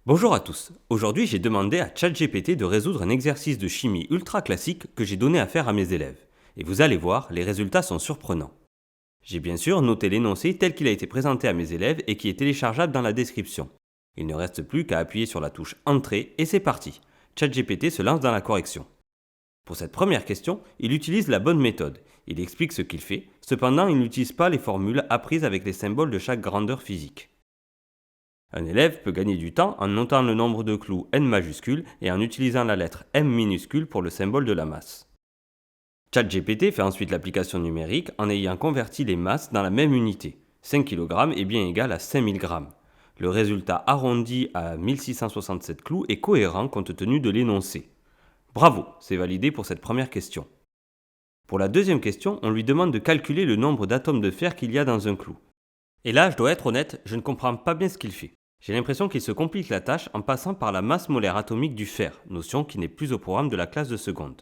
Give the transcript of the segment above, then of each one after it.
Bonjour à tous, aujourd'hui j'ai demandé à ChatGPT de résoudre un exercice de chimie ultra classique que j'ai donné à faire à mes élèves. Et vous allez voir, les résultats sont surprenants. J'ai bien sûr noté l'énoncé tel qu'il a été présenté à mes élèves et qui est téléchargeable dans la description. Il ne reste plus qu'à appuyer sur la touche Entrée et c'est parti. ChatGPT se lance dans la correction. Pour cette première question, il utilise la bonne méthode. Il explique ce qu'il fait, cependant il n'utilise pas les formules apprises avec les symboles de chaque grandeur physique. Un élève peut gagner du temps en notant le nombre de clous n majuscule et en utilisant la lettre m minuscule pour le symbole de la masse. ChatGPT fait ensuite l'application numérique en ayant converti les masses dans la même unité. 5 kg est bien égal à 5000 g. Le résultat arrondi à 1667 clous est cohérent compte tenu de l'énoncé. Bravo, c'est validé pour cette première question. Pour la deuxième question, on lui demande de calculer le nombre d'atomes de fer qu'il y a dans un clou. Et là, je dois être honnête, je ne comprends pas bien ce qu'il fait. J'ai l'impression qu'il se complique la tâche en passant par la masse molaire atomique du fer, notion qui n'est plus au programme de la classe de seconde.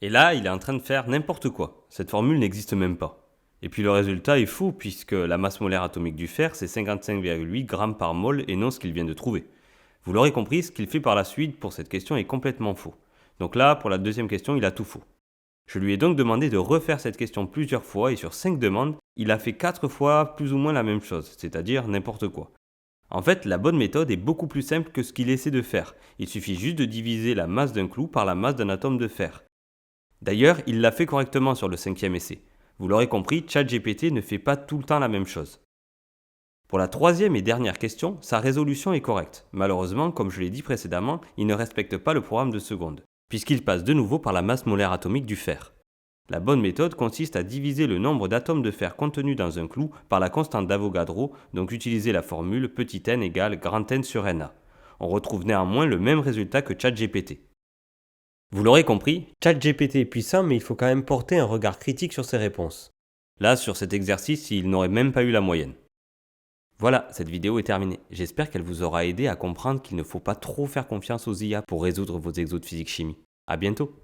Et là, il est en train de faire n'importe quoi. Cette formule n'existe même pas. Et puis le résultat est fou puisque la masse molaire atomique du fer, c'est 55,8 g par mol et non ce qu'il vient de trouver. Vous l'aurez compris, ce qu'il fait par la suite pour cette question est complètement faux. Donc là, pour la deuxième question, il a tout faux. Je lui ai donc demandé de refaire cette question plusieurs fois et sur 5 demandes, il a fait 4 fois plus ou moins la même chose, c'est-à-dire n'importe quoi. En fait, la bonne méthode est beaucoup plus simple que ce qu'il essaie de faire. Il suffit juste de diviser la masse d'un clou par la masse d'un atome de fer. D'ailleurs, il l'a fait correctement sur le 5e essai. Vous l'aurez compris, ChatGPT ne fait pas tout le temps la même chose. Pour la troisième et dernière question, sa résolution est correcte. Malheureusement, comme je l'ai dit précédemment, il ne respecte pas le programme de seconde, puisqu'il passe de nouveau par la masse molaire atomique du fer. La bonne méthode consiste à diviser le nombre d'atomes de fer contenus dans un clou par la constante d'Avogadro, donc utiliser la formule petit n égale grand N sur Na. On retrouve néanmoins le même résultat que ChatGPT. Vous l'aurez compris, ChatGPT est puissant mais il faut quand même porter un regard critique sur ses réponses. Là, sur cet exercice, il n'aurait même pas eu la moyenne. Voilà, cette vidéo est terminée. J'espère qu'elle vous aura aidé à comprendre qu'il ne faut pas trop faire confiance aux IA pour résoudre vos exos de physique-chimie. À bientôt!